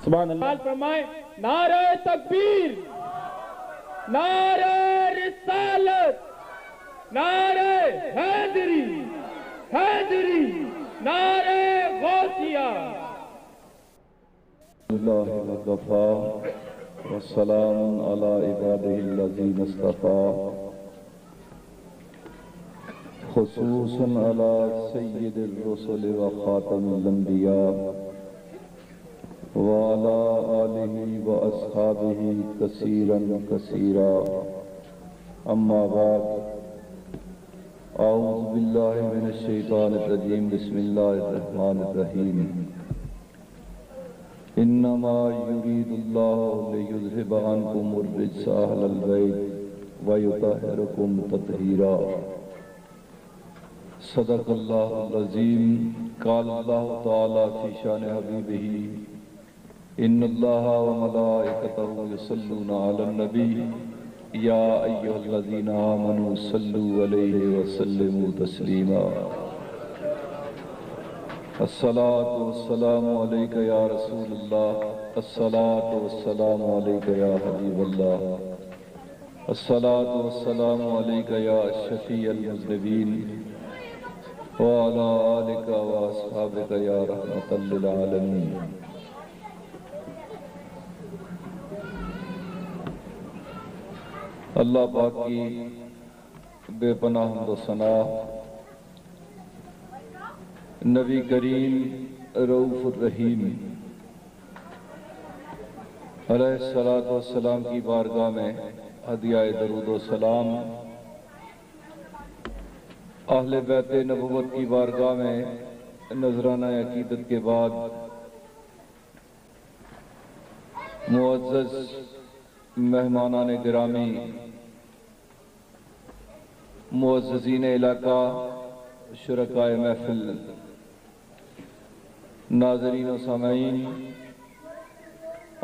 سبحان اللہ فرمائے نعرہ تکبیر، نعرہ رسالت، نعرہ حیدری، حیدری، نعرہ غوثیہ۔ اللہ وکفا والسلام علی عبادہ الذین اصطفیٰ، خصوصاً علی سید الرسل وخاتم الانبیاء وعلى آلہ واصحابہ کثیرا کثیرا، اما بعد، اعوذ باللہ من الشیطان الرجیم، بسم اللہ الرحمن الرحیم۔ انما یرید اللہ لیذہب عنکم الرجس اہل البیت ویطہرکم تطہیرا۔ صدق اللہ العظیم۔ قال اللہ تعالی فی شان حبیبہ ان اللہ وملائکتہ یصلون علی النبی یا ایھا الذین آمنوا صلوا علیہ وسلموا تسلیما۔ الصلاۃ والسلام علیک یا رسول اللہ، الصلاۃ والسلام علیک یا حبیب اللہ، الصلاۃ والسلام علیک یا شفیع المذنبین وعلی آلک واصحابک یا رحمۃ للعالمین۔ اللہ پاک کی بے پناہ حمد و ثنا، نبی کریم رؤوف الرحیم علیہ الصلوۃ والسلام کی بارگاہ میں ہدیہ درود و سلام، اہل بیت نبوت کی بارگاہ میں نذرانہ عقیدت کے بعد، معزز مہمانان گرامی، معززین علاقہ، شرکائے محفل، ناظرین و سامعین،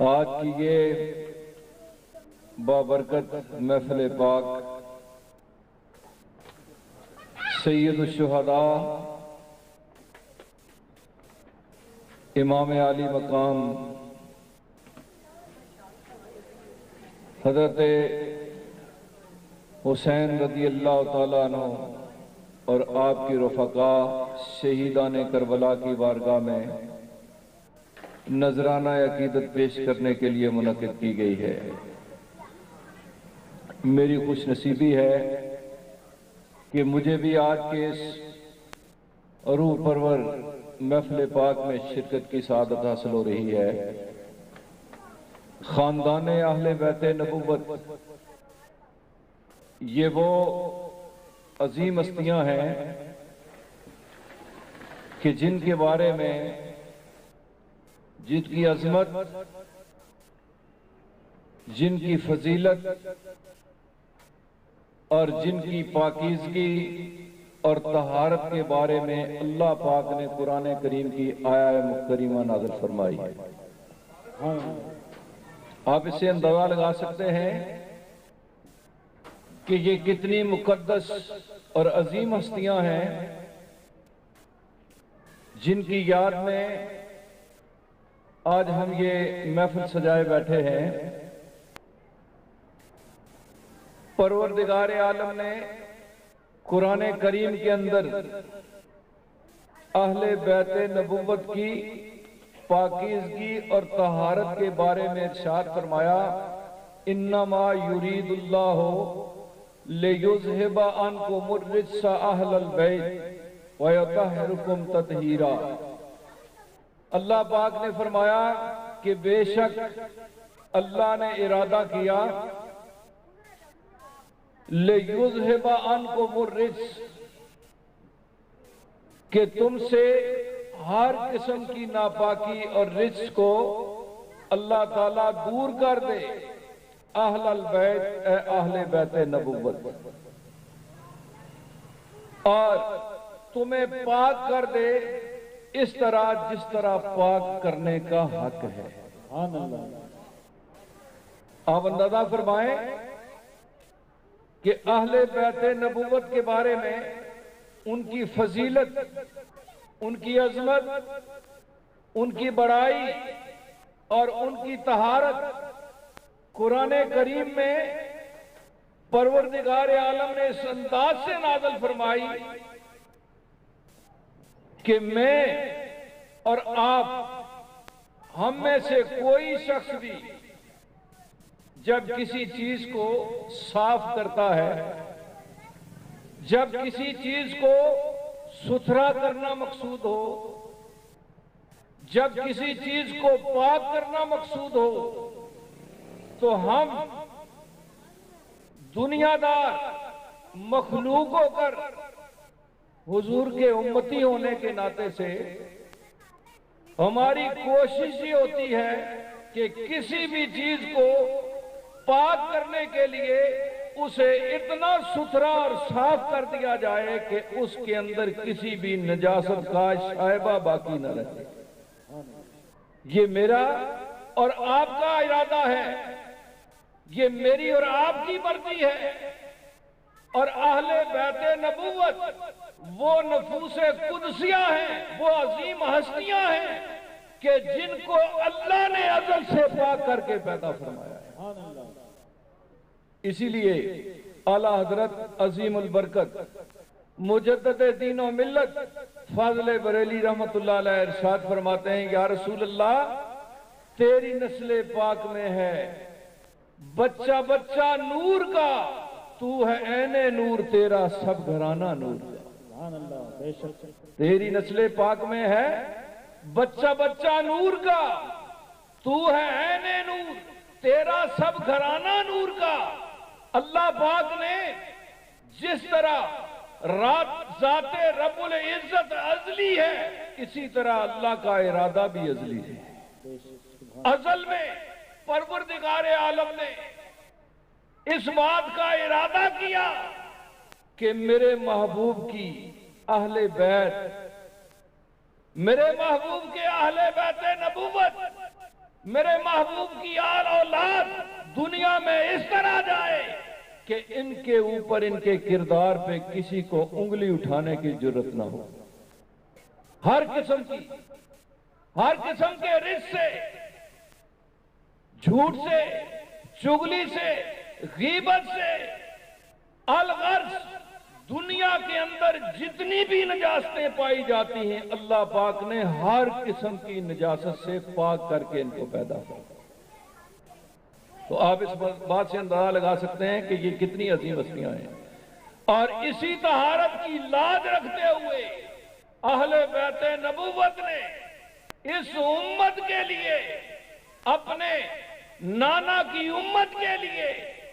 آج کی یہ بابرکت محفل پاک سید الشہداء امام عالی مقام حضرت حسین رضی اللہ تعالیٰ عنہ اور آپ کی رفقا شہیدان کربلا کی بارگاہ میں نذرانہ عقیدت پیش کرنے کے لیے منعقد کی گئی ہے۔ میری خوش نصیبی ہے کہ مجھے بھی آج کے اس روح پرور محفل پاک میں شرکت کی سعادت حاصل ہو رہی ہے۔ خاندان اہل بیت نبوت یہ وہ عظیم ہستیاں ہیں کہ جن کے بارے میں، جن کی عظمت، جن کی فضیلت اور جن کی پاکیزگی اور طہارت کے بارے میں اللہ پاک نے قرآن کریم کی آیہ مکرمہ نازل فرمائی ہے۔ آپ اس سے اندازہ لگا سکتے ہیں کہ یہ کتنی مقدس اور عظیم ہستیاں ہیں جن کی یاد میں آج ہم یہ محفل سجائے بیٹھے ہیں۔ پروردگار عالم نے قرآن کریم کے اندر اہل بیت نبوت کی پاکیزگی اور طہارت کے بارے میں ارشاد فرمایا، انما یرید اللہ لیذہب عنکم الرجس اہل البیت ویطہرکم تطہیرا۔ اللہ پاک نے فرمایا کہ بے شک اللہ نے ارادہ کیا لیذہب عنکم الرجس، کہ تم سے ہر قسم کی ناپاکی اور رجس کو اللہ تعالیٰ دور کر دے، اہل البیت اے اہل بیت نبوت، اور تمہیں پاک کر دے اس طرح جس طرح پاک کرنے کا حق ہے۔ آپ اندازہ فرمائیں کہ اہل بیت نبوت کے بارے میں ان کی فضیلت، ان کی عظمت، ان کی بڑائی اور ان کی طہارت قرآن کریم میں پروردگار عالم نے اس انداز سے نازل فرمائی کہ میں اور آپ ہم میں سے کوئی شخص بھی جب کسی چیز کو صاف کرتا ہے، جب کسی چیز کو ستھرا کرنا مقصود ہو، جب کسی چیز کو پاک کرنا مقصود ہو، تو ہم دنیا دار مخلوق ہو کر حضور کے امتی ہونے کے ناطے سے ہماری کوشش یہ ہوتی ہے کہ کسی بھی چیز کو پاک کرنے کے لیے اسے اتنا ستھرا اور صاف کر دیا جائے کہ اس کے اندر کسی بھی نجاست کا شائبہ باقی نہ رہے۔ یہ میرا اور آپ کا ارادہ ہے، یہ میری اور آپ کی مرضی ہے، اور اہل بیت نبوت وہ نفوس قدسیہ ہیں، وہ عظیم ہستیاں ہیں کہ جن کو اللہ نے ازل سے پاک کر کے پیدا فرمایا ہے۔ اسی لیے اعلیٰ حضرت عظیم البرکت مجدد دین و ملت فاضل بریلی رحمت اللہ علیہ ارشاد فرماتے ہیں، یا رسول اللہ تیری نسل پاک میں ہے بچہ بچہ نور کا، تو ہے عین نور تیرا سب گھرانہ نور کا۔ تیری نسل پاک میں ہے بچہ بچہ نور کا، تو ہے عین نور تیرا سب گھرانہ نور کا۔ اللہ پاک نے جس طرح ذات رب العزت ازلی ہے، اسی طرح اللہ کا ارادہ بھی ازلی ہے۔ ازل میں پروردگار عالم نے اس بات کا ارادہ کیا کہ میرے محبوب کی اہل بیت، میرے محبوب کے اہل بیت نبوت، میرے محبوب کی آل اولاد دنیا میں اس طرح جائے کہ ان کے اوپر ان کے کردار پہ کسی کو انگلی اٹھانے کی جرت نہ ہو۔ ہر قسم کے رزق سے، جھوٹ سے، چغلی سے، غیبت سے، الغرض دنیا کے اندر جتنی بھی نجاستیں پائی جاتی ہیں اللہ پاک نے ہر قسم کی نجاست سے پاک کر کے ان کو پیدا کیا۔ تو آپ اس بات سے اندازہ لگا سکتے ہیں کہ یہ کتنی عظیم ہستیاں ہیں، اور اسی طہارت کی لاج رکھتے ہوئے اہل بیت نبوت نے اس امت کے لیے، اپنے نانا کی امت کے لیے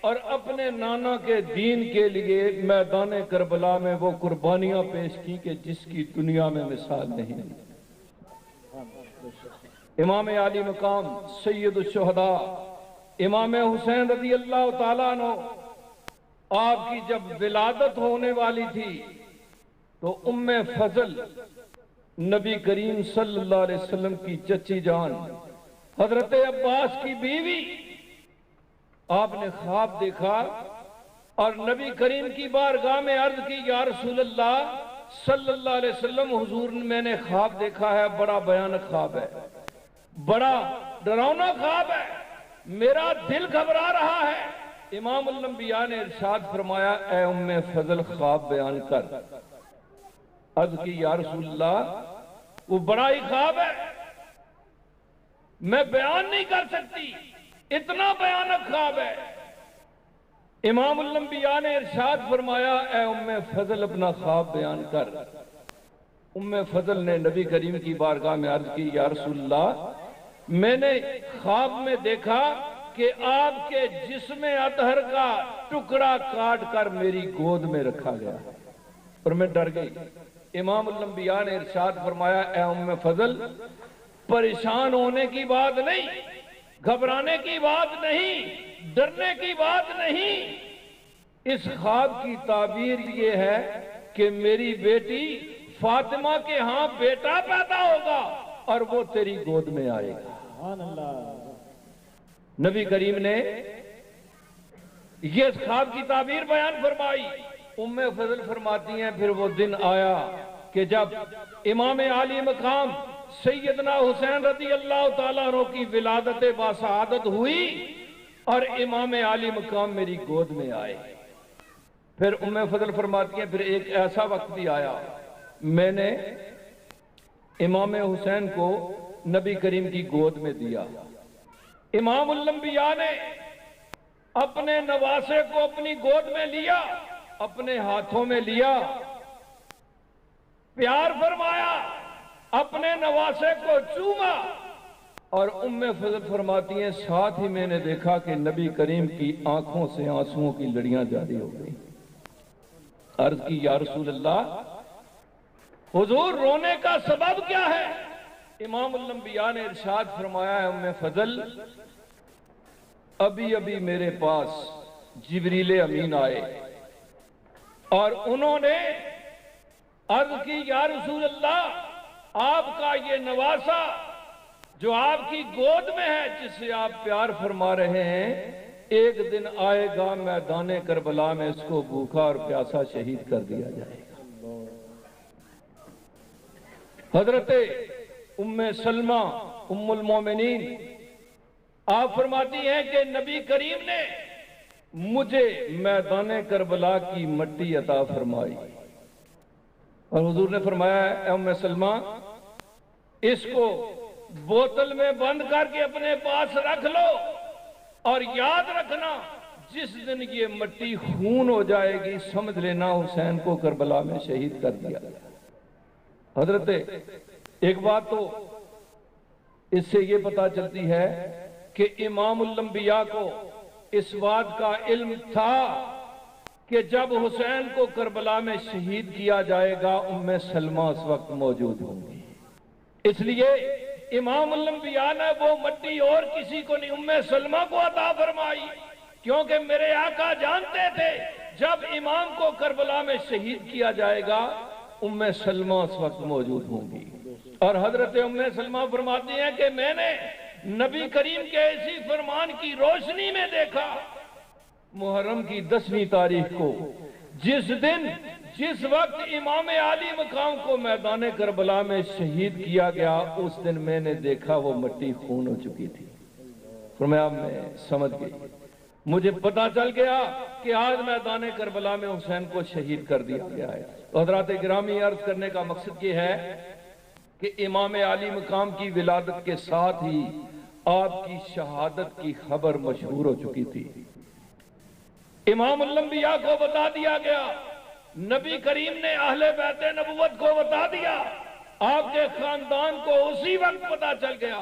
اور اپنے نانا کے دین کے لیے میدان کربلا میں وہ قربانیاں پیش کی کہ جس کی دنیا میں مثال نہیں۔ امام عالی مقام سید الشہداء امام حسین رضی اللہ تعالیٰ عنہ، آپ کی جب ولادت ہونے والی تھی تو ام فضل نبی کریم صلی اللہ علیہ وسلم کی چچی جان حضرت عباس کی بیوی، آپ نے خواب دیکھا اور نبی کریم کی بارگاہ میں عرض کی، یا رسول اللہ صلی اللہ علیہ وسلم، حضور میں نے خواب دیکھا ہے، بڑا بھیانک خواب ہے، بڑا ڈراؤنا خواب ہے، میرا دل گھبرا رہا ہے۔ امام الانبیاء نے ارشاد فرمایا، اے ام فضل خواب بیان کر۔ عرض کی، یا رسول اللہ وہ بڑا ہی خواب ہے، میں بیان نہیں کر سکتی، اتنا بھیانک خواب ہے۔ امام الانبیاء نے ارشاد فرمایا، اے ام فضل اپنا خواب بیان کر۔ ام فضل نے نبی کریم کی بارگاہ میں عرض کی، یا رسول اللہ میں نے خواب میں دیکھا کہ آپ کے جسم اطہر کا ٹکڑا کاٹ کر میری گود میں رکھا گیا اور میں ڈر گئی۔ امام الانبیاء نے ارشاد فرمایا، اے ام فضل پریشان ہونے کی بات نہیں، گھبرانے کی بات نہیں، ڈرنے کی بات نہیں، اس خواب کی تعبیر یہ ہے کہ میری بیٹی فاطمہ کے ہاں بیٹا پیدا ہوگا اور وہ تیری گود میں آئے گا۔ نبی کریم نے یہ خواب کی تعبیر بیان فرمائی۔ ام فضل فرماتی ہیں پھر وہ دن آیا کہ جب امام عالی مقام سیدنا حسین رضی اللہ تعالیٰ عنہ کی ولادت باسعادت ہوئی اور امام عالی مقام میری گود میں آئے۔ پھر ام فضل فرماتی ہیں پھر ایک ایسا وقت بھی آیا میں نے امام حسین کو نبی کریم کی گود میں دیا۔ امام الانبیاء نے اپنے نواسے کو اپنی گود میں لیا، اپنے ہاتھوں میں لیا، پیار فرمایا، اپنے نواسے کو چوما، اور ام فضل فرماتی ہیں ساتھ ہی میں نے دیکھا کہ نبی کریم کی آنکھوں سے آنسوؤں کی لڑیاں جاری ہو گئی۔ عرض کی یا رسول اللہ حضور رونے کا سبب کیا ہے؟ امام الانبیاء نے ارشاد فرمایا ہے ام فضل ابھی ابھی میرے پاس جبریل امین آئے اور انہوں نے عرض کی یا رسول اللہ آپ کا یہ نواسا جو آپ کی گود میں ہے جس سے آپ پیار فرما رہے ہیں ایک دن آئے گا میدان کربلا میں اس کو بھوکا اور پیاسا شہید کر دیا جائے گا۔ حضرت ام سلمہ ام المومنین آپ فرماتی ہیں کہ نبی کریم نے مجھے میدان کربلا کی مٹی عطا فرمائی اور حضور نے فرمایا اے ام سلمہ اس کو بوتل میں بند کر کے اپنے پاس رکھ لو اور یاد رکھنا جس دن یہ مٹی خون ہو جائے گی سمجھ لینا حسین کو کربلا میں شہید کر دیا۔ حضرت ایک بات تو اس سے یہ پتہ چلتی ہے کہ امام الانبیاء کو اس بات کا علم تھا کہ جب حسین کو کربلا میں شہید کیا جائے گا ام سلمہ اس وقت موجود ہوں گی، اس لیے امام الانبیاء نے وہ مٹی اور کسی کو نہیں ام سلمہ کو عطا فرمائی، کیونکہ میرے آقا جانتے تھے جب امام کو کربلا میں شہید کیا جائے گا ام سلمہ اس وقت موجود ہوں گی۔ اور حضرت ام سلمہ فرماتی ہیں کہ میں نے نبی کریم کے اسی فرمان کی روشنی میں دیکھا محرم کی 10ویں تاریخ کو جس وقت امام عالی مقام کو میدان کربلا میں شہید کیا گیا اس دن میں نے دیکھا وہ مٹی خون ہو چکی تھی۔ فرمایا میں سمجھ گئی، مجھے پتا چل گیا کہ آج میدان کربلا میں حسین کو شہید کر دیا گیا ہے۔ حضرات گرامی عرض کرنے کا مقصد یہ ہے کہ امام عالی مقام کی ولادت کے ساتھ ہی آپ کی شہادت کی خبر مشہور ہو چکی تھی۔ امام الانبیاء کو بتا دیا گیا، نبی کریم نے اہل بیت نبوت کو بتا دیا، آپ کے خاندان کو اسی وقت پتا چل گیا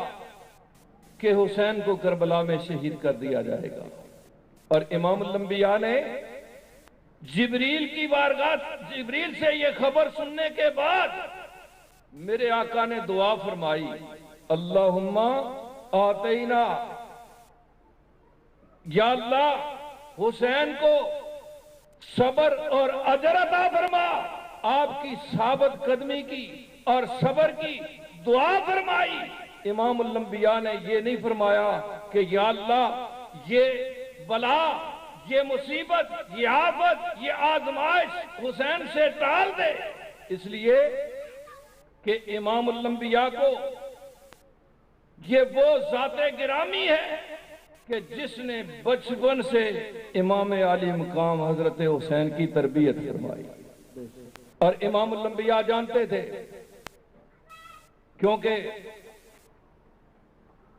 کہ حسین کو کربلا میں شہید کر دیا جائے گا۔ اور امام الانبیاء نے جبریل کی بارگاہ جبریل سے یہ خبر سننے کے بعد میرے آقا نے دعا فرمائی اللہم آتینا، یا اللہ حسین کو صبر اور اجر عطا فرما، آپ کی ثابت قدمی کی اور صبر کی دعا فرمائی۔ امام الانبیاء نے یہ نہیں فرمایا کہ یا اللہ یہ بلا، یہ مصیبت، یہ آفت، یہ آزمائش حسین سے ٹال دے، اس لیے کہ امام الانبیاء کو یہ وہ ذات گرامی ہے کہ جس نے بچپن سے امام عالی مقام حضرت حسین کی تربیت فرمائی۔ اور امام الانبیاء جانتے تھے کیونکہ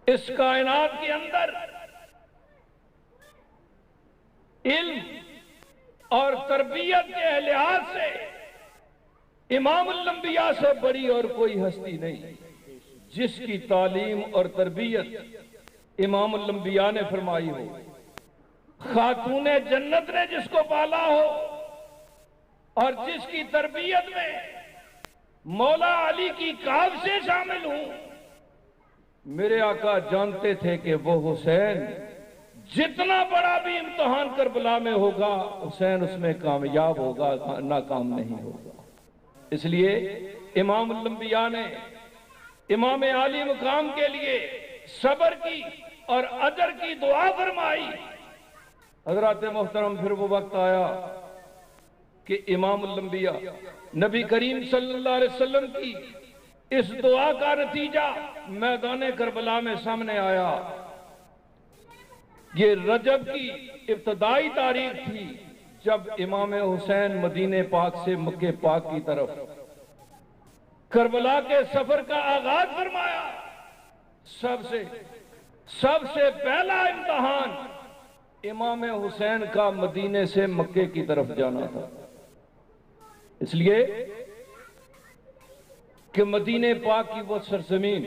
اس کائنات کے اندر علم اور تربیت کے لحاظ سے امام الانبیاء سے بڑی اور کوئی ہستی نہیں، جس کی تعلیم اور تربیت امام الانبیاء نے فرمائی ہو، خاتون جنت نے جس کو پالا ہو اور جس کی تربیت میں مولا علی کی کاوشیں شامل ہوں، میرے آقا جانتے تھے کہ وہ حسین جتنا بڑا بھی امتحان کربلا میں ہوگا حسین اس میں کامیاب ہوگا، ناکام نہیں ہوگا۔ اس لیے امام الانبیاء نے امام عالی مقام کے لیے صبر کی اور اجر کی دعا فرمائی۔ حضرات محترم پھر وہ وقت آیا کہ امام الانبیاء نبی کریم صلی اللہ علیہ وسلم کی اس دعا کا نتیجہ میدان کربلا میں سامنے آیا۔ یہ رجب کی ابتدائی تاریخ تھی جب امام حسین مدینہ پاک سے مکہ پاک کی طرف کربلا کے سفر کا آغاز فرمایا۔ سب سے پہلا امتحان امام حسین کا مدینے سے مکے کی طرف جانا تھا، اس لیے کہ مدینہ پاک کی وہ سرزمین،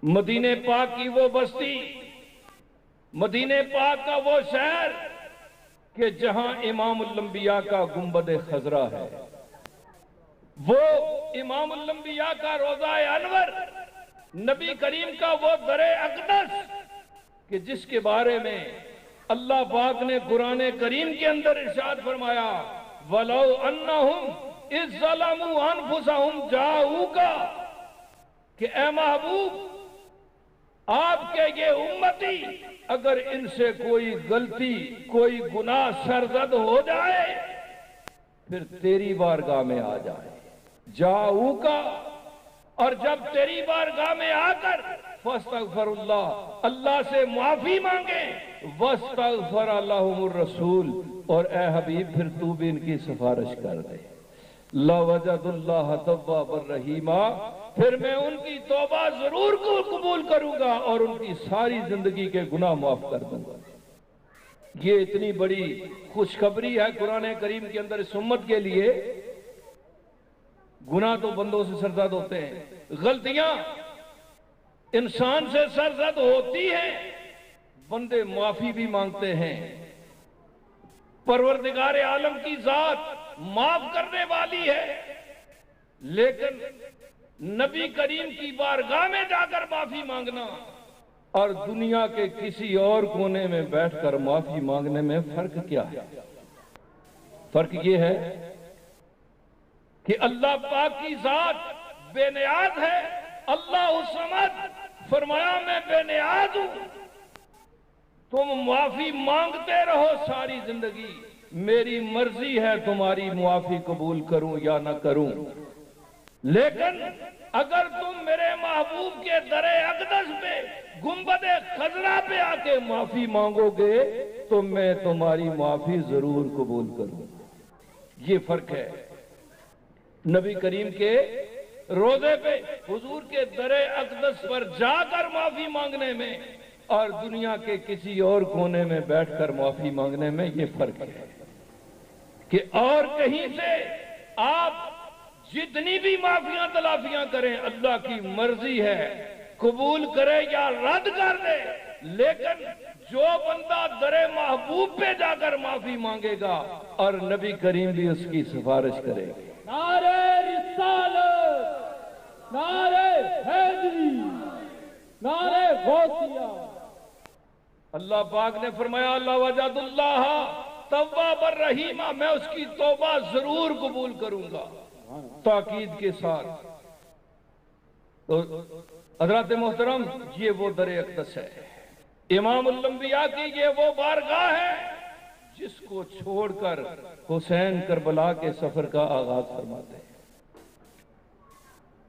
مدینہ پاک کی وہ بستی، مدینہ پاک کا وہ شہر کہ جہاں امام الانبیاء کا گنبد خضرا ہے، وہ امام الانبیاء کا روضہ انور، نبی کریم کا وہ در اقدس کہ جس کے بارے میں اللہ پاک نے قرآن کریم کے اندر ارشاد فرمایا وَلَوْ أَنَّهُمْ إِذْ ظَلَمُوا أَنفُسَهُمْ جَاءُوكَ کہ اے محبوب آپ کے یہ امتی اگر ان سے کوئی غلطی کوئی گناہ سرزد ہو جائے پھر تیری بارگاہ میں آ جائے، جاؤکا، اور جب تیری بارگاہ میں آ کر فاستغفر اللہ، اللہ سے معافی مانگے، واستغفر لهم الرسول، اور اے حبیب پھر تو بھی ان کی سفارش کر دے، لوجد اللہ توابا رحیما، پھر میں ان کی توبہ ضرور کو قبول کروں گا اور ان کی ساری زندگی کے گناہ معاف کر دوں گا۔ یہ اتنی بڑی خوشخبری ہے قرآن کریم کے اندر اس امت کے لیے۔ گناہ تو بندوں سے سرزد ہوتے ہیں، غلطیاں انسان سے سرزد ہوتی ہیں، بندے معافی بھی مانگتے ہیں، پروردگار عالم کی ذات معاف کرنے والی ہے، لیکن نبی کریم کی بارگاہ میں جا کر معافی مانگنا اور دنیا کے کسی اور کونے میں بیٹھ کر معافی مانگنے میں فرق کیا ہے؟ فرق یہ ہے کہ اللہ پاک کی ذات بے نیاز ہے، اللہ الصمد، فرمایا میں بے نیاز ہوں، تم معافی مانگتے رہو ساری زندگی، میری مرضی ہے تمہاری معافی قبول کروں یا نہ کروں، لیکن اگر تم میرے محبوب کے در اقدس پہ گنبد خضرا پہ آ کے معافی مانگو گے تو میں تمہاری معافی ضرور قبول کروں۔ یہ فرق ہے نبی کریم کے روزے پہ حضور کے در اقدس پر جا کر معافی مانگنے میں اور دنیا کے کسی اور کونے میں بیٹھ کر معافی مانگنے میں، یہ فرق ہے کہ اور کہیں سے آپ جتنی بھی معافیاں تلافیاں کریں اللہ کی مرضی ہے، قبول کرے یا رد کر دے، لیکن جو بندہ در محبوب پہ جا کر معافی مانگے گا اور نبی کریم بھی اس کی سفارش کرے گا۔ نعرہ رسالت، نعرہ حیدری، نعرہ غوثیہ۔ اللہ پاک نے فرمایا اللہ وجد اللہ تواب الرحیم، میں اس کی توبہ ضرور قبول کروں گا، تاکید کے ساتھ۔ تو حضرات محترم، یہ وہ در اقدس ہے، امام الانبیاء کی یہ وہ بارگاہ ہے جس کو چھوڑ کر حسین کربلا کے سفر کا آغاز فرماتے ہیں۔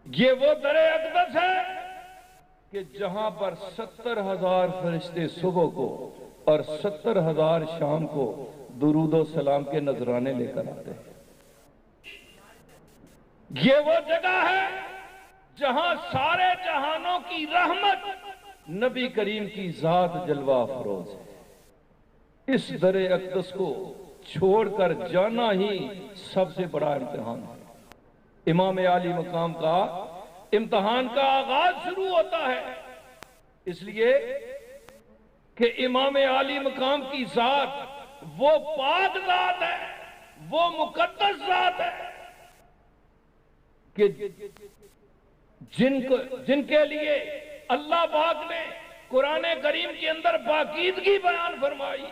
یہ وہ در اقدس ہے کہ جہاں پر 70,000 فرشتے صبح کو اور 70,000 شام کو درود و سلام کے نذرانے لے کر آتے ہیں۔ یہ وہ جگہ ہے جہاں سارے جہانوں کی رحمت نبی کریم کی ذات جلوہ افروز ہے۔ اس در اقدس کو چھوڑ کر جانا ہی سب سے بڑا امتحان ہے۔ امام عالی مقام کا امتحان کا آغاز شروع ہوتا ہے، اس لیے کہ امام عالی مقام کی ذات وہ پاک ذات ہے، وہ مقدس ذات ہے کہ جن کے لیے اللہ پاک نے قرآن کریم کے اندر پاکیزگی بیان فرمائی۔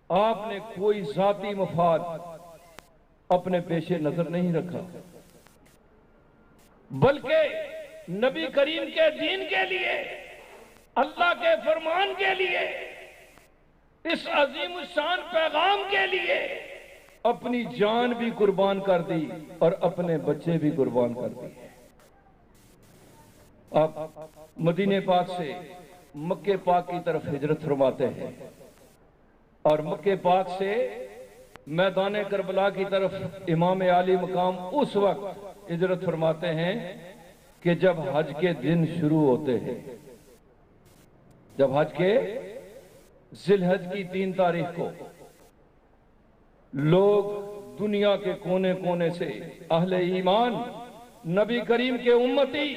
آپ نے کوئی ذاتی مفاد اپنے پیش نظر نہیں رکھا، بلکہ نبی کریم کے دین کے لیے، اللہ کے فرمان کے لیے، اس عظیم الشان پیغام کے لیے اپنی جان بھی قربان کر دی اور اپنے بچے بھی قربان کر دیے۔ آپ مدینہ پاک سے مکہ پاک کی طرف ہجرت فرماتے ہیں اور مکہ پاک سے میدان کربلا کی طرف امام عالی مقام اس وقت ہجرت فرماتے ہیں کہ جب حج کے دن شروع ہوتے ہیں، جب حج کے ذی الحج کی 3 تاریخ کو لوگ دنیا کے کونے کونے سے اہل ایمان نبی کریم کے امتی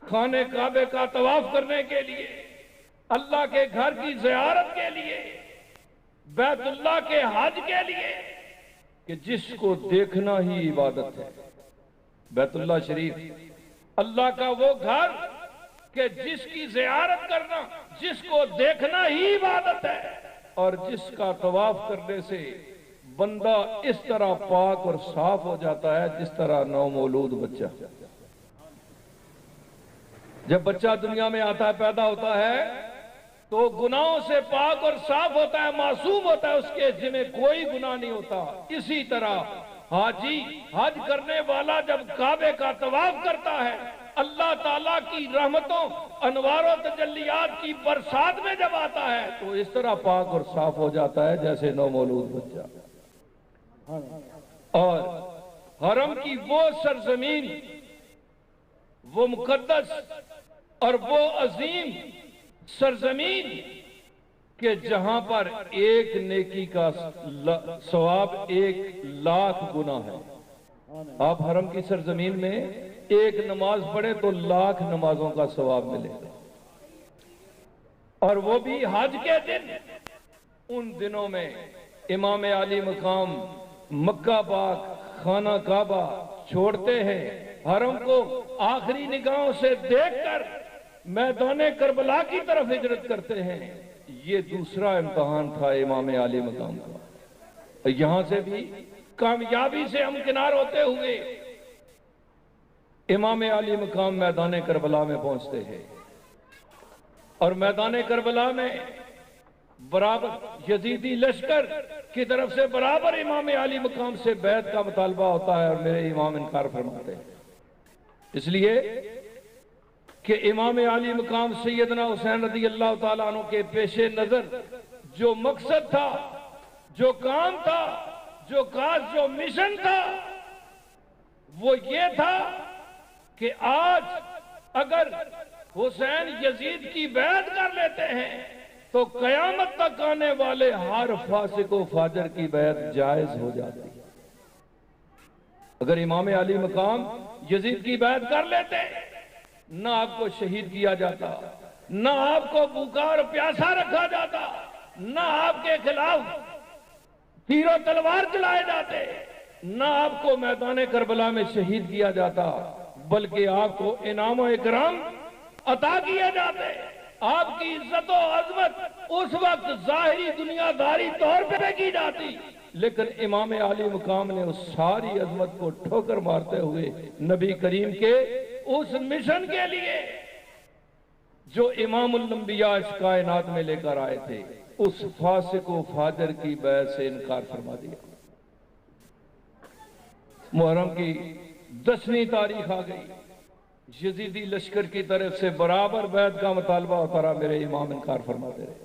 خانہ کعبے کا طواف کرنے کے لیے، اللہ کے گھر کی زیارت کے لیے، بیت اللہ کے حج کے لیے، کہ جس کو دیکھنا ہی عبادت ہے۔ بیت اللہ شریف اللہ کا وہ گھر کہ جس کی زیارت کرنا، جس کو دیکھنا ہی عبادت ہے، اور جس کا طواف کرنے سے بندہ اس طرح پاک اور صاف ہو جاتا ہے جس طرح نومولود بچہ۔ جب بچہ دنیا میں آتا ہے، پیدا ہوتا ہے، تو گناہوں سے پاک اور صاف ہوتا ہے، معصوم ہوتا ہے، اس کے ذمہ کوئی گناہ نہیں ہوتا۔ اسی طرح حاجی، حج کرنے والا جب کعبے کا طواف کرتا ہے، اللہ تعالیٰ کی رحمتوں، انوار و تجلیات کی برسات میں جب آتا ہے تو اس طرح پاک اور صاف ہو جاتا ہے جیسے نومولود بچہ۔ اور حرم کی وہ سرزمین، وہ مقدس اور وہ عظیم سرزمین کہ جہاں پر ایک نیکی کا ثواب 1,00,000 گنا ہے۔ آپ حرم کی سرزمین میں ایک نماز پڑھیں تو 1,00,000 نمازوں کا ثواب ملے گا، اور وہ بھی حج کے دن۔ ان دنوں میں امام عالی مقام مکہ پاک خانہ کعبہ چھوڑتے ہیں، حرم کو آخری نگاہوں سے دیکھ کر میدان کربلا کی طرف ہجرت کرتے ہیں۔ یہ دوسرا امتحان تھا امام عالی مقام کا۔ یہاں سے بھی کامیابی سے ہمکنار ہوتے ہوئے امام عالی مقام میدان کربلا میں پہنچتے ہیں، اور میدان کربلا میں برابر یزیدی لشکر کی طرف سے برابر امام عالی مقام سے بیعت کا مطالبہ ہوتا ہے، اور میرے امام انکار فرماتے ہیں، اس لیے کہ امام عالی مقام سیدنا حسین رضی اللہ تعالیٰ عنہ کے پیش نظر جو مقصد تھا، جو کام تھا، جو کاج، جو مشن تھا، وہ یہ تھا کہ آج اگر حسین یزید کی بیعت کر لیتے ہیں تو قیامت تک آنے والے ہر فاسق و فاجر کی بیعت جائز ہو جاتی ہے۔ اگر امام علی مقام یزید کی بیعت کر لیتے، نہ آپ کو شہید کیا جاتا، نہ آپ کو بھوکا اور پیاسا رکھا جاتا، نہ آپ کے خلاف تیر و تلوار چلائے جاتے، نہ آپ کو میدان کربلا میں شہید کیا جاتا، بلکہ آپ کو انعام و اکرام عطا کیے جاتے۔ آپ کی عزت و عظمت اس وقت ظاہری دنیا داری طور پہ کی جاتی، لیکن امام عالی مقام نے اس ساری عظمت کو ٹھوکر مارتے ہوئے نبی کریم کے اس مشن کے لیے جو امام الانبیاء اس کائنات میں لے کر آئے تھے، اس فاسق و فاجر کی بیعت سے انکار فرما دیا۔ محرم کی 10ویں تاریخ آ گئی، یزیدی لشکر کی طرف سے برابر بیعت کا مطالبہ ہوتا رہا، میرے امام انکار فرماتے رہے۔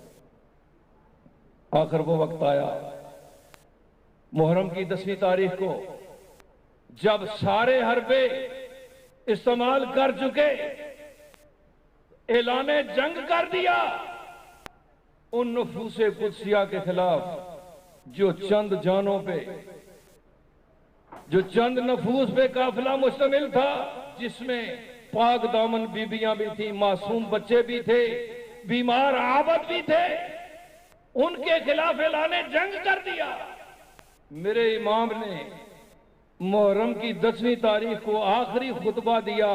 آخر وہ وقت آیا، محرم کی 10ویں تاریخ کو جب سارے حربے استعمال کر چکے، اعلان جنگ کر دیا ان نفوس قدسیہ کے خلاف جو چند جانوں پہ، جو چند نفوس پہ قافلہ مشتمل تھا، جس میں پاک دامن بیبیاں بھی تھیں، معصوم بچے بھی تھے، بیمار عابد بھی تھے، ان کے خلاف اعلان جنگ کر دیا۔ میرے امام نے محرم کی 10ویں تاریخ کو آخری خطبہ دیا،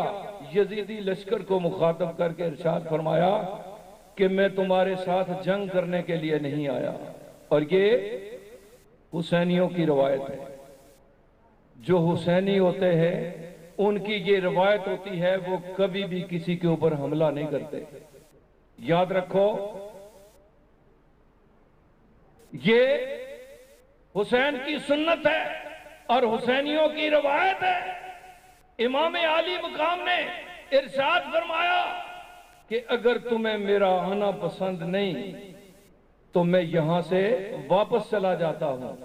یزیدی لشکر کو مخاطب کر کے ارشاد فرمایا کہ میں تمہارے ساتھ جنگ کرنے کے لیے نہیں آیا۔ اور یہ حسینیوں کی روایت ہے، جو حسینی ہوتے ہیں ان کی یہ روایت ہوتی ہے، وہ کبھی بھی کسی کے اوپر حملہ نہیں کرتے۔ یاد رکھو، یہ حسین کی سنت ہے اور حسینیوں کی روایت ہے۔ امام عالی مقام نے ارشاد فرمایا کہ اگر تمہیں میرا آنا پسند نہیں تو میں یہاں سے واپس چلا جاتا ہوں،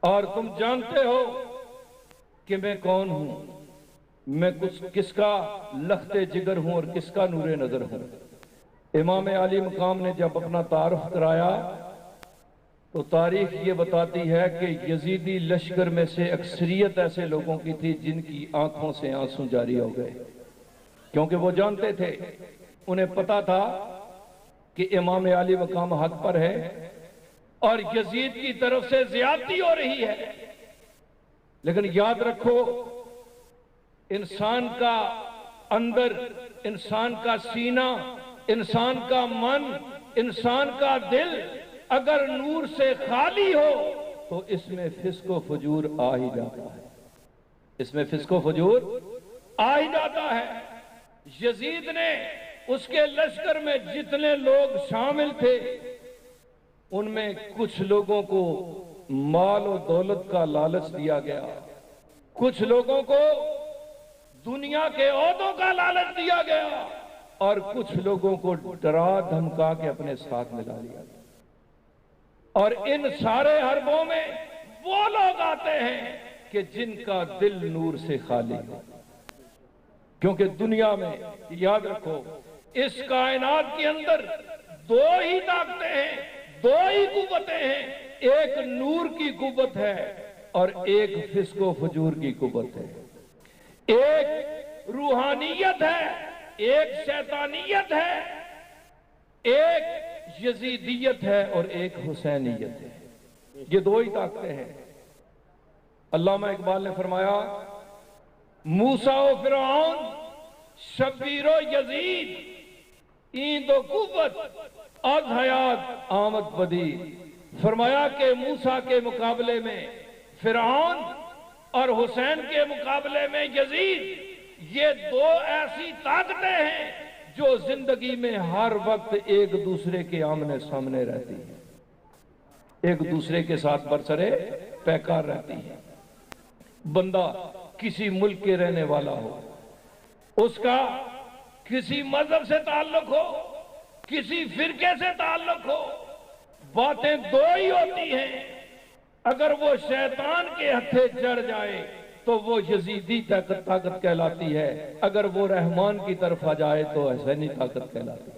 اور تم جانتے ہو کہ میں کون ہوں، میں کس کا لخت جگر ہوں اور کس کا نور نظر ہوں۔ امام عالی مقام نے جب اپنا تعارف کرایا تو تاریخ یہ بتاتی ہے کہ یزیدی لشکر میں سے اکثریت ایسے لوگوں کی تھی جن کی آنکھوں سے آنسو جاری ہو گئے، کیونکہ وہ جانتے تھے، انہیں پتا تھا کہ امام عالی مقام حق پر ہے اور یزید کی طرف سے زیادتی ہو رہی ہے۔ لیکن یاد رکھو، انسان کا اندر، انسان کا سینہ، انسان کا من، انسان کا دل اگر نور سے خالی ہو تو اس میں فسق و فجور آ ہی جاتا ہے، اس میں فسق و فجور آ ہی جاتا ہے۔ یزید نے اس کے لشکر میں جتنے لوگ شامل تھے ان میں کچھ لوگوں کو مال و دولت کا لالچ دیا گیا، کچھ لوگوں کو دنیا کے عہدوں کا لالچ دیا گیا، اور کچھ لوگوں کو ڈرا دھمکا کے اپنے ساتھ ملا لیا گیا۔ اور ان سارے حربوں میں وہ لوگ آتے ہیں کہ جن کا دل نور سے خالی ہے، کیونکہ دنیا میں یاد رکھو اس کائنات کے اندر دو ہی طاقتیں ہیں، دو ہی قوتیں ہیں، ایک نور کی قوت ہے اور ایک فسق و فجور کی قوت ہے، ایک روحانیت ہے، ایک شیطانیت ہے، ایک یزیدیت ہے اور ایک حسینیت ہے۔ یہ دو ہی طاقتیں ہیں۔ علامہ اقبال نے فرمایا، موسیٰ و فرعون، شبیر و یزید، این دو قوت از حیات آمد بدی۔ فرمایا کہ موسیٰ کے مقابلے میں فرعون اور حسین کے مقابلے میں یزید، یہ دو ایسی طاقتیں ہیں جو زندگی میں ہر وقت ایک دوسرے کے آمنے سامنے رہتی ہیں، ایک دوسرے کے ساتھ برسرے پیکار رہتی ہیں۔ بندہ کسی ملک کے رہنے والا ہو، اس کا کسی مذہب سے تعلق ہو، کسی فرقے سے تعلق ہو، باتیں دو ہی ہوتی ہیں۔ اگر وہ شیطان کے ہتھے جڑ جائے تو وہ یزیدی طاقت کہلاتی ہے، اگر وہ رحمان کی طرف آ جائے تو حسینی طاقت کہلاتی ہے۔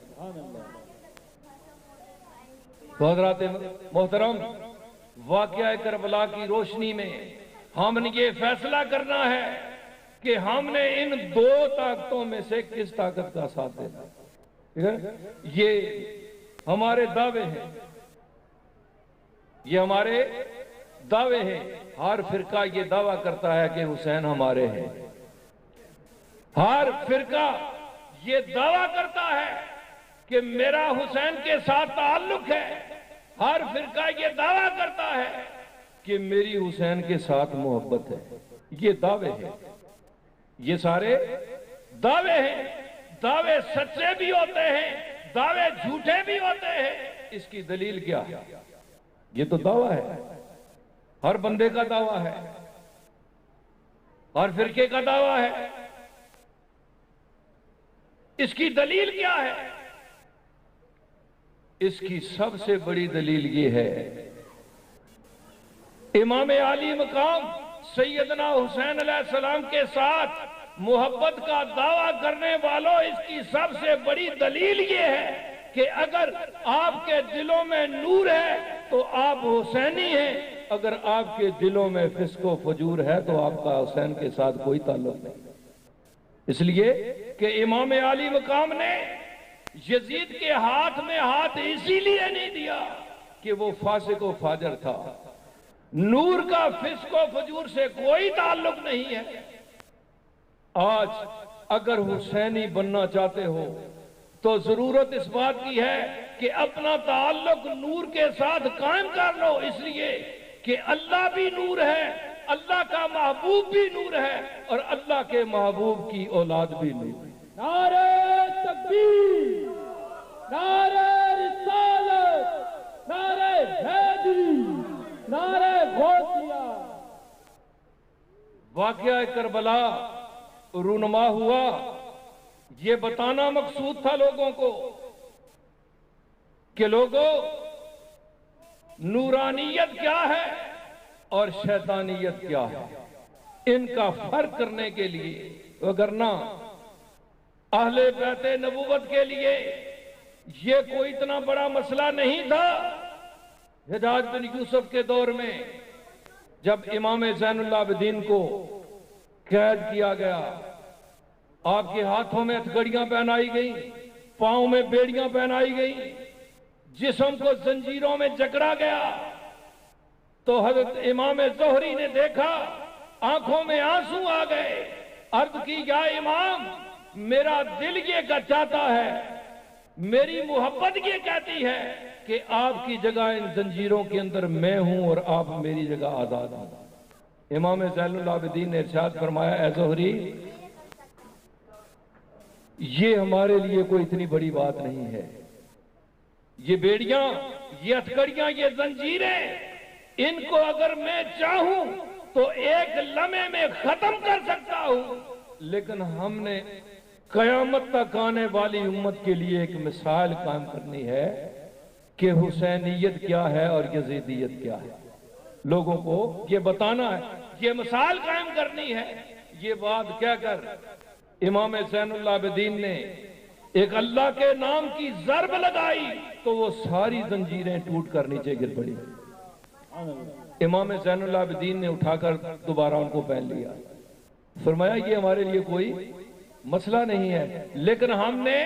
تو حضرات محترم، واقعہ کربلا کی روشنی میں ہم نے یہ فیصلہ کرنا ہے کہ ہم نے ان دو طاقتوں میں سے کس طاقت کا ساتھ دینا ہے۔ یہ ہمارے دعوے ہیں، یہ ہمارے دعوے ہیں۔ ہر فرقہ یہ دعویٰ کرتا ہے کہ حسین ہمارے ہیں، ہر فرقہ یہ دعویٰ کرتا ہے کہ میرا حسین کے ساتھ تعلق ہے، ہر فرقہ یہ دعویٰ کرتا ہے کہ میری حسین کے ساتھ محبت ہے۔ یہ دعوے ہیں، یہ سارے دعوے ہیں۔ دعوے سچے بھی ہوتے ہیں، دعوے جھوٹے بھی ہوتے ہیں۔ اس کی دلیل کیا ہے؟ یہ تو دعویٰ ہے، ہر بندے کا دعویٰ ہے، ہر فرقے کا دعویٰ ہے۔ اس کی دلیل کیا ہے؟ اس کی سب سے بڑی دلیل یہ ہے، امام عالی مقام سیدنا حسین علیہ السلام کے ساتھ محبت کا دعویٰ کرنے والوں، اس کی سب سے بڑی دلیل یہ ہے کہ اگر آپ کے دلوں میں نور ہے تو آپ حسینی ہیں، اگر آپ کے دلوں میں فسق و فجور ہے تو آپ کا حسین کے ساتھ کوئی تعلق نہیں۔ اس لیے کہ امام عالی مقام نے یزید کے ہاتھ میں ہاتھ اسی لیے نہیں دیا کہ وہ فاسق و فاجر تھا، نور کا فسق و فجور سے کوئی تعلق نہیں ہے۔ آج اگر حسینی بننا چاہتے ہو تو ضرورت اس بات کی ہے کہ اپنا تعلق نور کے ساتھ قائم کر لو، اس لیے کہ اللہ بھی نور ہے، اللہ کا محبوب بھی نور ہے اور اللہ کے محبوب کی اولاد بھی نور ہے۔ نعرہ تکبیر، نعرہ رسالت، نعرہ حیدری، واقعہ کربلا رونما ہوا، یہ بتانا مقصود تھا لوگوں کو کہ لوگوں نورانیت کیا ہے اور شیطانیت کیا ہے، ان کا فرق کرنے کے لیے، وگرنہ اہل بیت نبوت کے لیے یہ کوئی اتنا بڑا مسئلہ نہیں تھا۔ حجاج بن یوسف کے دور میں جب امام زین العابدین کو قید کیا گیا، آپ کے ہاتھوں میں ہتھکڑیاں پہنائی گئیں، پاؤں میں بیڑیاں پہنائی گئیں، جسم کو زنجیروں میں جکڑا گیا، تو حضرت امام زہری نے دیکھا، آنکھوں میں آنسو آ گئے، عرض کی یا امام میرا دل یہ چاہتا ہے، میری محبت یہ کہتی ہے کہ آپ کی جگہ ان زنجیروں کے اندر میں ہوں اور آپ میری جگہ آزاد ہیں۔ امام زین العابدین نے ارشاد فرمایا، اے زہری یہ ہمارے لیے کوئی اتنی بڑی بات نہیں ہے، یہ بیڑیاں، یہ ہتھکڑیاں، یہ زنجیریں، ان کو اگر میں چاہوں تو ایک لمحے میں ختم کر سکتا ہوں، لیکن ہم نے قیامت تک آنے والی امت کے لیے ایک مثال قائم کرنی ہے کہ حسینیت کیا ہے اور یزیدیت کیا ہے، لوگوں کو یہ بتانا ہے، یہ مثال قائم کرنی ہے۔ یہ بات کہہ کر امام زین العابدین نے ایک اللہ کے نام کی ضرب لگائی تو وہ ساری زنجیریں ٹوٹ کر نیچے گر پڑی۔ امام زین العابدین نے اٹھا کر دوبارہ ان کو پہن لیا، فرمایا یہ ہمارے لیے کوئی مسئلہ نہیں ہے، لیکن ہم نے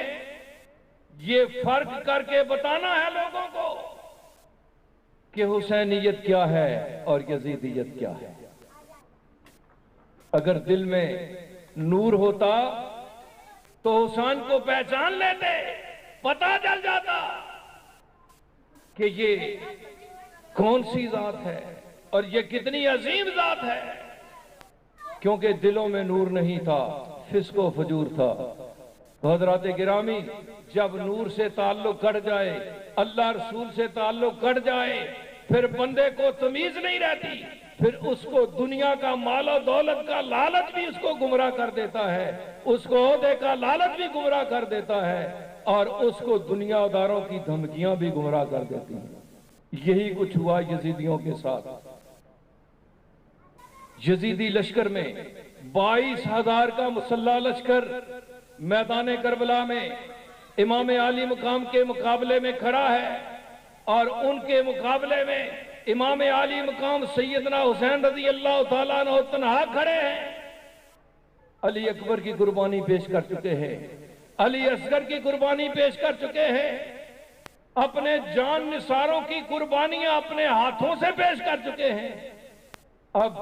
یہ فرق کر کے بتانا ہے لوگوں کو کہ حسینیت کیا ہے اور یزیدیت کیا ہے۔ اگر دل میں نور ہوتا تو حسین کو پہچان لیتے، پتہ چل جاتا کہ یہ کون سی ذات ہے اور یہ کتنی عظیم ذات ہے، کیونکہ دلوں میں نور نہیں تھا، فسق و فجور تھا۔ حضرات گرامی، جب نور سے تعلق کٹ جائے، اللہ رسول سے تعلق کٹ جائے، پھر بندے کو تمیز نہیں رہتی، پھر اس کو دنیا کا مال و دولت کا لالچ بھی اس کو گمراہ کر دیتا ہے، اس کو عہدے کا لالچ بھی گمراہ کر دیتا ہے، اور اس کو دنیا داروں کی دھمکیاں بھی گمراہ کر دیتی ہیں۔ یہی کچھ ہوا یزیدیوں کے ساتھ۔ یزیدی لشکر میں 22,000 کا مسلح لشکر میدان کربلا میں امام عالی مقام کے مقابلے میں کھڑا ہے، اور ان کے مقابلے میں امام عالی مقام سیدنا حسین رضی اللہ تعالیٰ عنہ تنہا کھڑے ہیں۔ علی اکبر کی قربانی پیش کر چکے ہیں، علی اصغر کی قربانی پیش کر چکے ہیں، اپنے جان نثاروں کی قربانیاں اپنے ہاتھوں سے پیش کر چکے ہیں۔ اب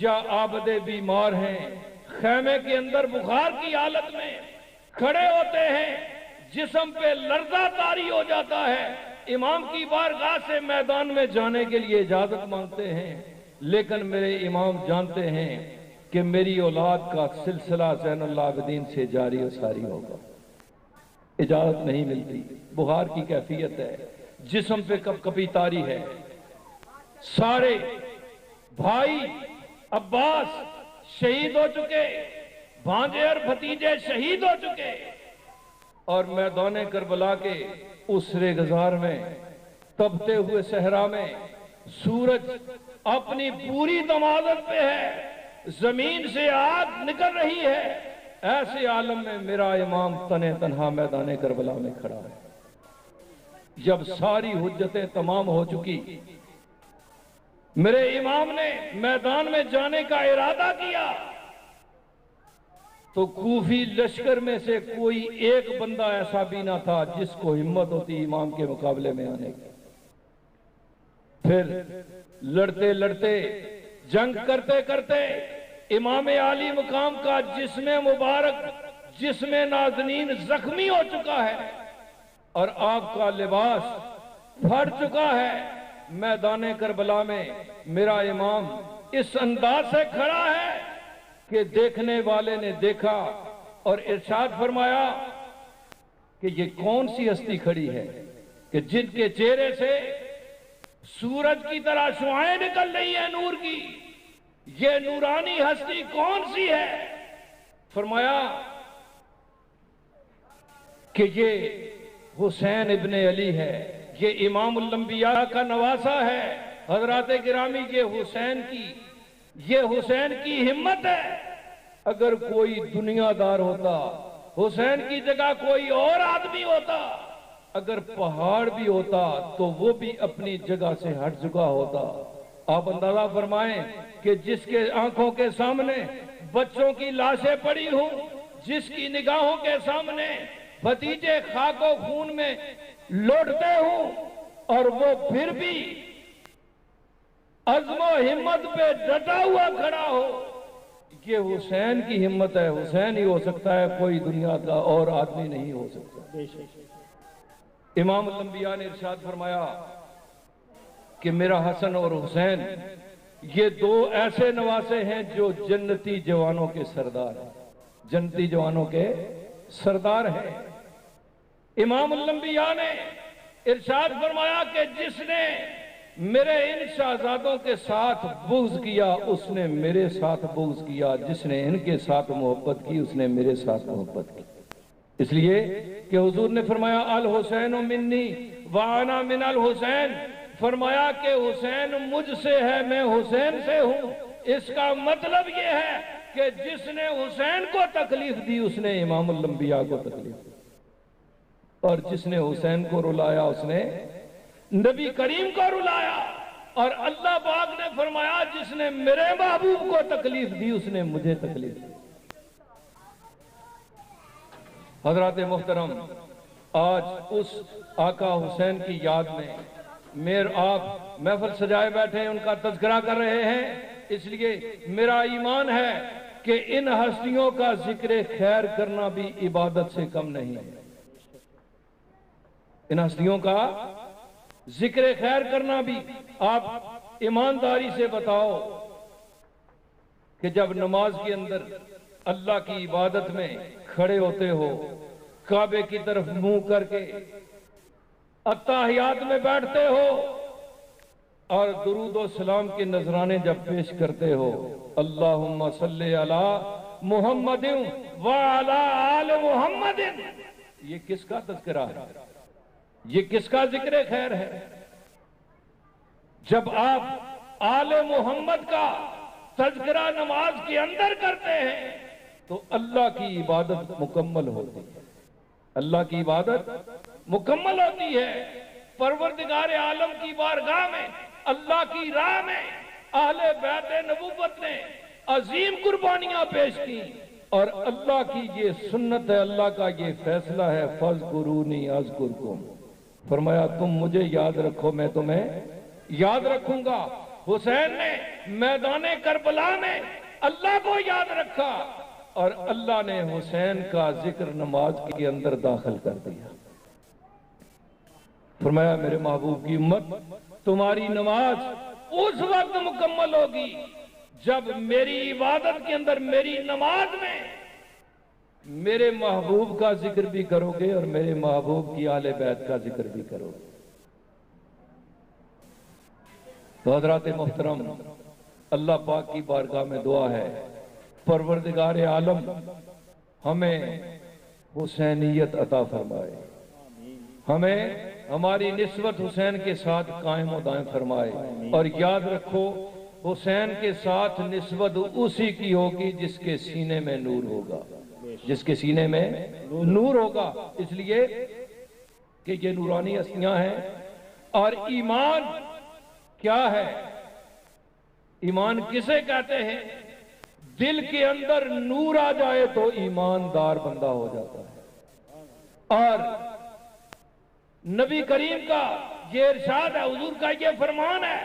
یا عابد بیمار ہیں، خیمے کے اندر بخار کی حالت میں کھڑے ہوتے ہیں، جسم پہ لرزہ طاری ہو جاتا ہے، امام کی بارگاہ سے میدان میں جانے کے لیے اجازت مانگتے ہیں، لیکن میرے امام جانتے ہیں کہ میری اولاد کا سلسلہ زین العابدین سے جاری و ساری ہوگا، اجازت نہیں ملتی، بخار کی کیفیت ہے، جسم پہ کپ کپی طاری ہے۔ سارے بھائی عباس شہید ہو چکے، بھانجے اور بھتیجے شہید ہو چکے، اور میدان کربلا کے اس ریگزار میں تپتے ہوئے صحرا میں سورج اپنی پوری تمازت پہ ہے، زمین سے آگ نکل رہی ہے، ایسے عالم میں میرا امام تنے تنہا میدان کربلا میں کھڑا ہے۔ جب ساری حجتیں تمام ہو چکی، میرے امام نے میدان میں جانے کا ارادہ کیا تو کوفی لشکر میں سے کوئی ایک بندہ ایسا بھی نہ تھا جس کو ہمت ہوتی امام کے مقابلے میں آنے کی۔ پھر لڑتے لڑتے، جنگ کرتے کرتے امام عالی مقام کا جسم مبارک، جسم نازنین زخمی ہو چکا ہے، اور آپ کا لباس پھٹ چکا ہے۔ میدان کربلا میں میرا امام اس انداز سے کھڑا ہے کہ دیکھنے والے نے دیکھا اور ارشاد فرمایا کہ یہ کون سی ہستی کھڑی ہے کہ جن کے چہرے سے سورج کی طرح شعاعیں نکل رہی ہیں نور کی، یہ نورانی ہستی کون سی ہے؟ فرمایا کہ یہ حسین ابن علی ہے، یہ امام الانبیاء کا نواسہ ہے۔ حضرات گرامی، یہ حسین کی ہمت ہے۔ اگر کوئی دنیا دار ہوتا، حسین کی جگہ کوئی اور آدمی ہوتا، اگر پہاڑ بھی ہوتا تو وہ بھی اپنی جگہ سے ہٹ چکا ہوتا۔ آپ اندازہ فرمائیں کہ جس کے آنکھوں کے سامنے بچوں کی لاشیں پڑی ہوں، جس کی نگاہوں کے سامنے بھتیجے خاک و خون میں لوٹتے ہوں، اور وہ پھر بھی عزم و ہمت پہ ڈٹا ہوا کھڑا ہو، یہ حسین کی ہمت ہے۔ حسین ہی ہو سکتا ہے، کوئی دنیا کا اور آدمی نہیں ہو سکتا۔ امام الانبیاء نے ارشاد فرمایا کہ میرا حسن اور حسین یہ دو ایسے نواسے ہیں جو جنتی جوانوں کے سردار ہیں، جنتی جوانوں کے سردار ہیں۔ امام الانبیاء نے ارشاد فرمایا کہ جس نے میرے ان شہزادوں کے ساتھ بغض کیا اس نے میرے ساتھ بغض کیا، جس نے ان کے ساتھ محبت کی اس نے میرے ساتھ محبت کی۔ اس لیے کہ حضور نے فرمایا الحسین منی وانا من الحسین، فرمایا کہ حسین مجھ سے ہے، میں حسین سے ہوں۔ اس کا مطلب یہ ہے کہ جس نے حسین کو تکلیف دی اس نے امام الانبیاء کو تکلیف دی، اور جس نے حسین کو رلایا اس نے نبی کریم کو رلایا۔ اور اللہ پاک نے فرمایا جس نے میرے محبوب کو تکلیف دی اس نے مجھے تکلیف دی۔ حضرات محترم، آج اس آقا حسین کی یاد میں آپ محفل سجائے بیٹھے ہیں، ان کا تذکرہ کر رہے ہیں، اس لیے میرا ایمان ہے کہ ان ہستیوں کا ذکر خیر کرنا بھی عبادت سے کم نہیں ہے۔ ان ہستیوں کا ذکر خیر کرنا بھی، آپ ایمانداری سے بتاؤ کہ جب نماز کے اندر اللہ کی عبادت میں کھڑے ہوتے ہو، کعبے کی طرف منہ کر کے اتحیات میں بیٹھتے ہو، اور درود و سلام کے نذرانے جب پیش کرتے ہو، اللہم صلی علی محمد وعلی آل محمد، یہ کس کا تذکرہ ہے؟ یہ کس کا ذکر خیر ہے؟ جب آپ آل محمد کا تذکرہ نماز کے اندر کرتے ہیں تو اللہ کی عبادت مکمل ہوتی ہے، اللہ کی عبادت مکمل ہوتی ہے۔ پروردگار عالم کی بارگاہ میں، اللہ کی راہ میں اہل بیت نبوت نے عظیم قربانیاں پیش کی، اور اللہ کی یہ سنت ہے، اللہ کا یہ فیصلہ ہے، فاذکرونی اذکرکم، فرمایا تم مجھے یاد رکھو میں تمہیں یاد رکھوں گا۔ حسین نے میدان کربلا میں اللہ کو یاد رکھا، اور اللہ نے حسین کا ذکر نماز کے اندر داخل کر دیا۔ فرمایا میرے محبوب کی امت، تمہاری نماز اس وقت مکمل ہوگی جب میری عبادت کے اندر، میری نماز میں میرے محبوب کا ذکر بھی کرو گے اور میرے محبوب کی اہل بیت کا ذکر بھی کرو گے۔ تو حضرات محترم، اللہ پاک کی بارگاہ میں دعا ہے، پروردگار عالم ہمیں حسینیت عطا فرمائے، ہمیں ہماری نسبت حسین کے ساتھ قائم و دائم فرمائے، اور یاد رکھو حسین کے ساتھ نسبت اسی کی ہوگی جس کے سینے میں نور ہوگا، جس کے سینے میں نور ہوگا، اس لیے کہ یہ نورانی ہستیاں ہیں۔ اور ایمان کیا ہے؟ ایمان کسے کہتے ہیں؟ دل کے اندر نور آ جائے تو ایماندار بندہ ہو جاتا ہے۔ اور نبی کریم کا یہ ارشاد ہے، حضور کا یہ فرمان ہے،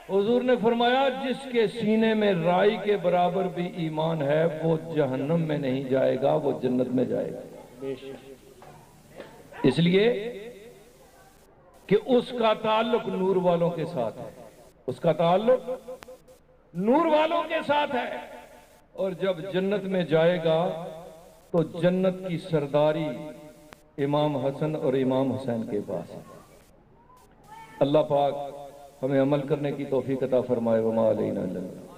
حضور نے فرمایا جس کے سینے میں رائی کے برابر بھی ایمان ہے وہ جہنم میں نہیں جائے گا، وہ جنت میں جائے گا۔ اس لیے کہ اس کا تعلق نور والوں کے ساتھ ہے، اس کا تعلق نور والوں کے ساتھ ہے، اور جب جنت میں جائے گا تو جنت کی سرداری امام حسن اور امام حسین کے پاس ہے۔ اللہ پاک ہمیں عمل کرنے کی توفیق عطا فرمائے، وما علینا الا البلاغ۔